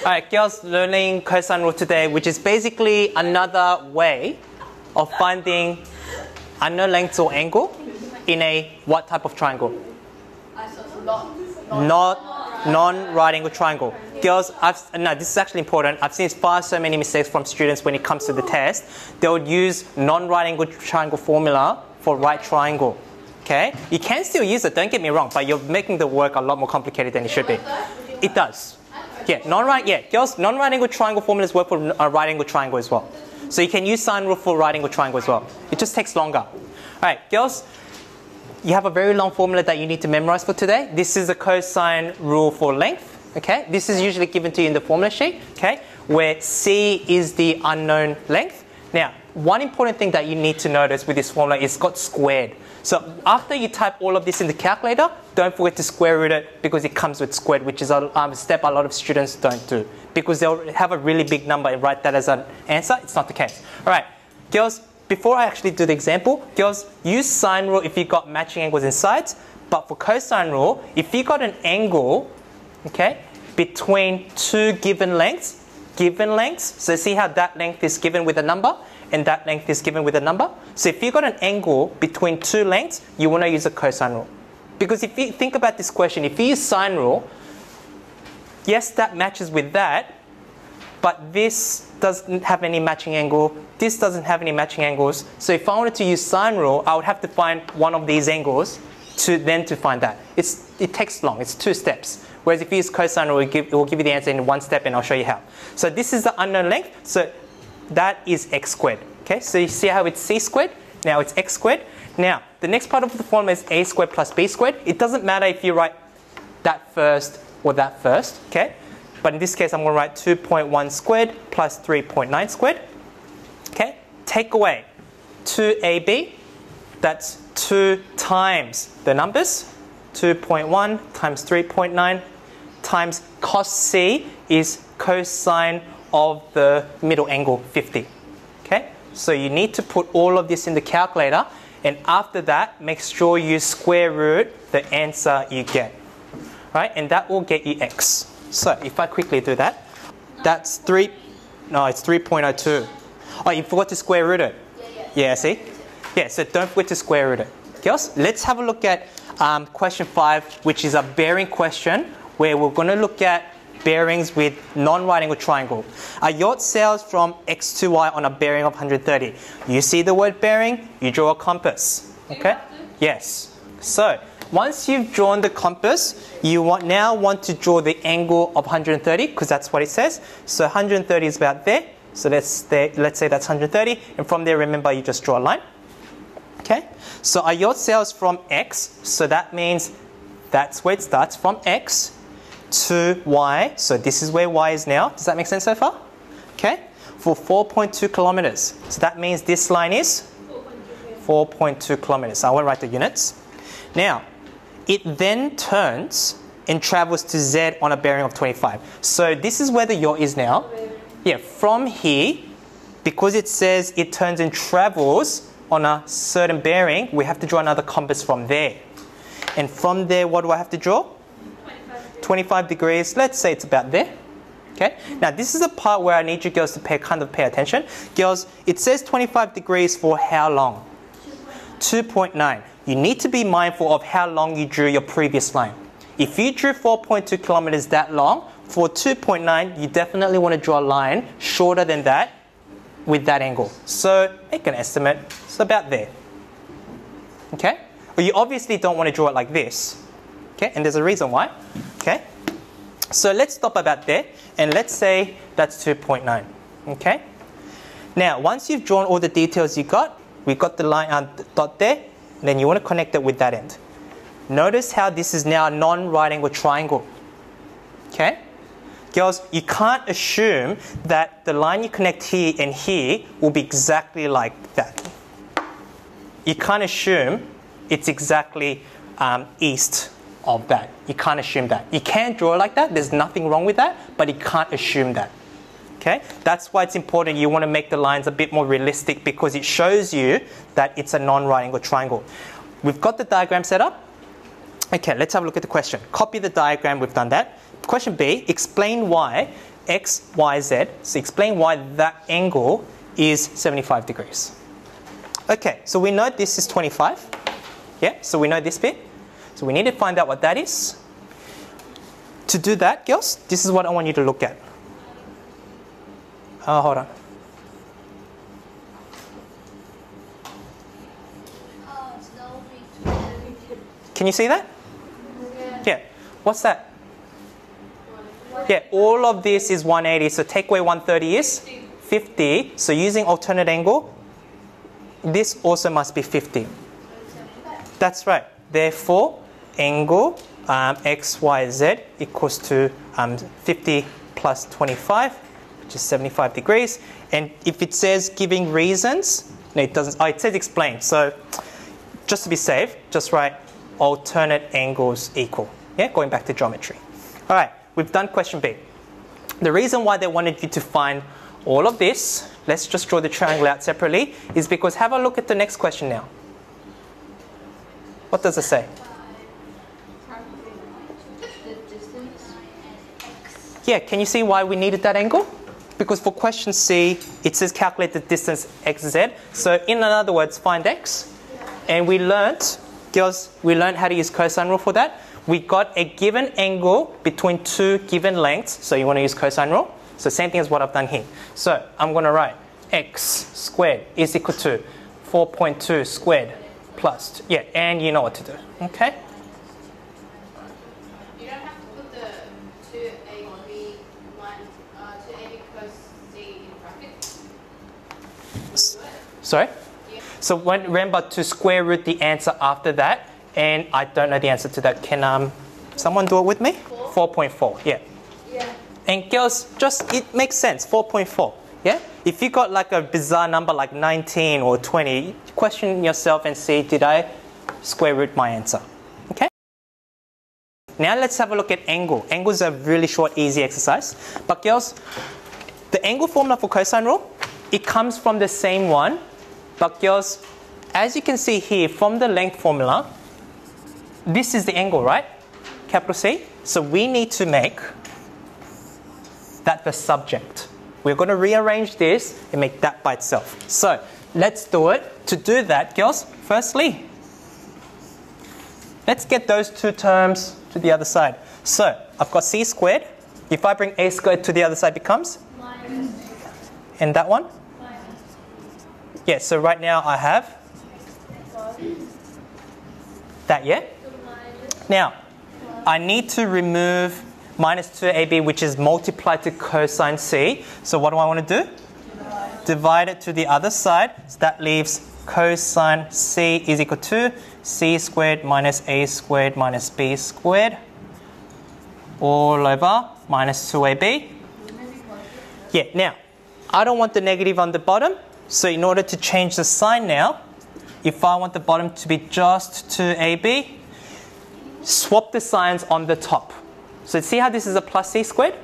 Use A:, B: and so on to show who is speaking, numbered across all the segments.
A: Alright, girls, learning cosine rule today, which is basically another way of finding unknown length or angle in a what type of triangle? Non-right angle triangle. Girls, no, this is actually important. I've seen so many mistakes from students when it comes to the test. They would use non-right angle triangle formula for right triangle. Okay? You can still use it, don't get me wrong, but you're making the work a lot more complicated than it should be. It does. Girls, non-right angle triangle formulas work for a right angle triangle as well. So you can use sine rule for right angle triangle as well. It just takes longer. Alright, girls, you have a very long formula that you need to memorize for today. This is the cosine rule for length. Okay, this is usually given to you in the formula sheet. Okay, where C is the unknown length. Now, one important thing that you need to notice with this formula is it's got squared. So after you type all of this in the calculator, don't forget to square root it because it comes with squared, which is a step a lot of students don't do because they'll have a really big number and write that as an answer. It's not the case. All right, girls, before I actually do the example, girls, use sine rule if you've got matching angles and sides. But for cosine rule, if you got an angle, okay, between two given lengths, so see how that length is given with a number and that length is given with a number. So if you got an angle between two lengths, you want to use a cosine rule. Because if you think about this question, if you use sine rule, yes, that matches with that, but this doesn't have any matching angle, this doesn't have any matching angles. So if I wanted to use sine rule, I would have to find one of these angles to find that. It takes long, it's 2 steps. Whereas if you use cosine rule, it will give you the answer in 1 step and I'll show you how. So this is the unknown length, so that is x squared. Okay, so you see how it's c squared? Now it's x squared. Now, the next part of the formula is a squared plus b squared. It doesn't matter if you write that first or that first, okay? But in this case, I'm going to write 2.1 squared plus 3.9 squared. Okay, take away 2ab, that's 2 times the numbers, 2.1 times 3.9 times cos c is cosine of the middle angle 50. Okay, so you need to put all of this in the calculator and after that make sure you square root the answer you get. Right, and that will get you x. So if I quickly do that, that's it's 3.02. Oh, you forgot to square root it. Yeah, see? Yeah, so don't forget to square root it. Girls, let's have a look at question 5, which is a bearing question where we're going to look at bearings with non-right angle triangle. A yacht sails from X to Y on a bearing of 130. You see the word bearing, you draw a compass. Okay? Yes. So, once you've drawn the compass, you now want to draw the angle of 130 because that's what it says. So 130 is about there. So let's say that's 130. And from there, remember, you just draw a line. Okay? So a yacht sails from X. So that means that's where it starts, from X to Y. So this is where Y is now. Does that make sense so far? Okay? For 4.2 kilometers. So that means this line is 4.2 kilometers. I won't write the units. Now, it then turns and travels to Z on a bearing of 25. So this is where the yacht is now. Yeah, from here, because it says it turns and travels on a certain bearing, we have to draw another compass from there. And from there, what do I have to draw? 25 degrees. Let's say it's about there. Okay. Now, this is the part where I need you girls to pay attention. Girls, it says 25 degrees for how long? 2.9. You need to be mindful of how long you drew your previous line. If you drew 4.2 kilometers that long, for 2.9, you definitely want to draw a line shorter than that with that angle. So make an estimate. It's about there. Okay? But you obviously don't want to draw it like this. Okay? And there's a reason why. Okay? So let's stop about there. And let's say that's 2.9. Okay? Now, once you've drawn all the details you got, we got the line dot there. Then you want to connect it with that end. Notice how this is now a non-right angle triangle. Okay? Girls, you can't assume that the line you connect here and here will be exactly like that. You can't assume it's exactly east of that. You can't assume that. You can draw it like that. There's nothing wrong with that, but you can't assume that. Okay? That's why it's important you want to make the lines a bit more realistic because it shows you that it's a non-right angle triangle. We've got the diagram set up. Okay, let's have a look at the question. Copy the diagram, we've done that. Question B, explain why x, y, z. So explain why that angle is 75 degrees. Okay, so we know this is 25. Yeah, so we know this bit. So we need to find out what that is. To do that, girls, this is what I want you to look at. Hold on. Can you see that? Yeah. What's that? Yeah, all of this is 180. So take away 130 is 50. So using alternate angle, this also must be 50. That's right. Therefore, angle x, y, z equals to 50 plus 25, which is 75 degrees. And if it says giving reasons, no, it doesn't. Oh, it says explain. So just to be safe, just write alternate angles equal. Yeah, going back to geometry. All right, we've done question B. The reason why they wanted you to find all of this, let's just draw the triangle out separately, is because have a look at the next question now. What does it say? Yeah, can you see why we needed that angle? Because for question C, it says calculate the distance xz. So in other words, find x. And we learnt, girls, we learned how to use cosine rule for that. We got a given angle between two given lengths. So you want to use cosine rule. So same thing as what I've done here. So I'm going to write x squared is equal to 4.2 squared plus 2. Yeah, and you know what to do. Okay?
B: You don't have to put the 2AB cos C in brackets.
A: Sorry?
B: Yeah.
A: So remember to square root the answer after that. And I don't know the answer to that. Can someone do it with me? 4.4. Yeah.
B: Yeah.
A: And girls, just it makes sense. 4.4. Yeah. If you got like a bizarre number like 19 or 20, question yourself and see, did I square root my answer? Okay. Now let's have a look at angle. Angle is a really short, easy exercise. But girls, the angle formula for cosine rule, it comes from the same one. But girls, as you can see here, from the length formula, this is the angle, right? Capital C. So we need to make that the subject. We're going to rearrange this and make that by itself. So let's do it. To do that, girls, firstly, let's get those two terms to the other side. So I've got c squared. If I bring a squared to the other side, becomes? Minus. And that one? Minus. Yeah, so right now I have that, yeah? Now, I need to remove minus 2ab, which is multiplied to cosine c. So what do I want to do? Divide it to the other side. So that leaves cosine c is equal to c squared minus a squared minus b squared all over minus 2ab. Yeah, now, I don't want the negative on the bottom. So in order to change the sign now, if I want the bottom to be just 2ab, swap the signs on the top. So see how this is a plus c squared?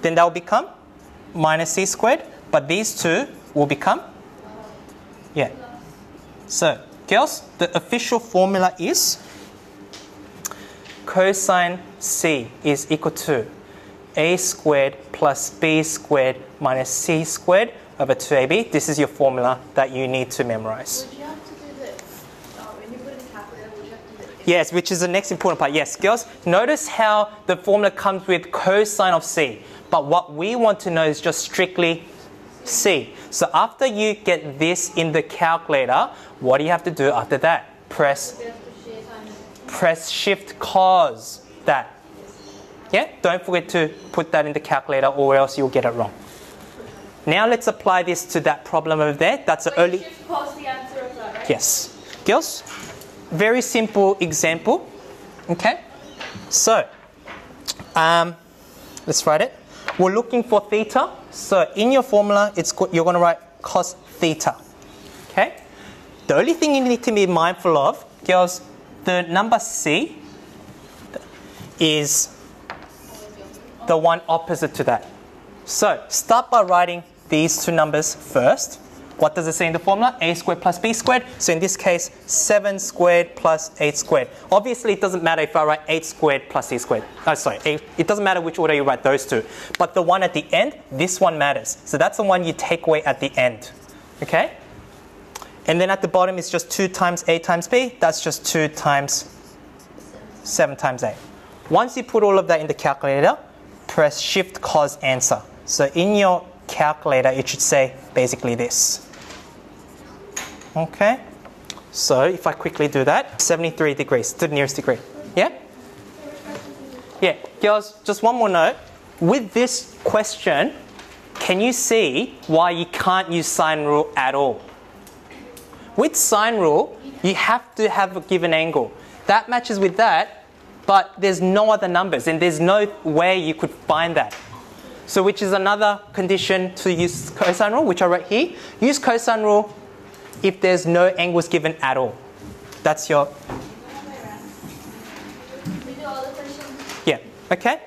A: Then that will become minus c squared. But these two will become? Yeah. So, girls, the official formula is cosine c is equal to a squared plus b squared minus c squared over 2ab. This is your formula that you need to memorize.
B: Would you have to do this? When you put in the calculator, would you have to do this?
A: Yes, which is the next important part. Yes, girls, notice how the formula comes with cosine of c. But what we want to know is just strictly c. So after you get this in the calculator, what do you have to do after that? Press shift cos that. Yeah, don't forget to put that in the calculator or else you'll get it wrong. Now let's apply this to that problem over there. That's an early...
B: Shift cos the answer of that, right?
A: Yes. Girls, very simple example. Okay, so let's write it. We're looking for theta. So in your formula, you're going to write cos theta. Okay. The only thing you need to be mindful of, girls, the number c is the one opposite to that. So start by writing these two numbers first. What does it say in the formula? A squared plus B squared. So in this case, 7 squared plus 8 squared. Obviously, it doesn't matter if I write 8 squared plus C squared. It doesn't matter which order you write those two. But the one at the end, this one matters. So that's the one you take away at the end. Okay? And then at the bottom is just 2 times A times B. That's just 2 times 7 times A. Once you put all of that in the calculator, press Shift cos answer. So in your calculator, it should say basically this. Okay? So if I quickly do that, 73 degrees to the nearest degree. Yeah? Yeah. Girls, just one more note. With this question, can you see why you can't use sine rule at all? With sine rule, you have to have a given angle. That matches with that, but there's no other numbers, and there's no way you could find that. So which is another condition to use cosine rule, which I wrote here. Use cosine rule if there's no angles given at all. That's your...
B: We do all the questions.
A: Yeah, okay.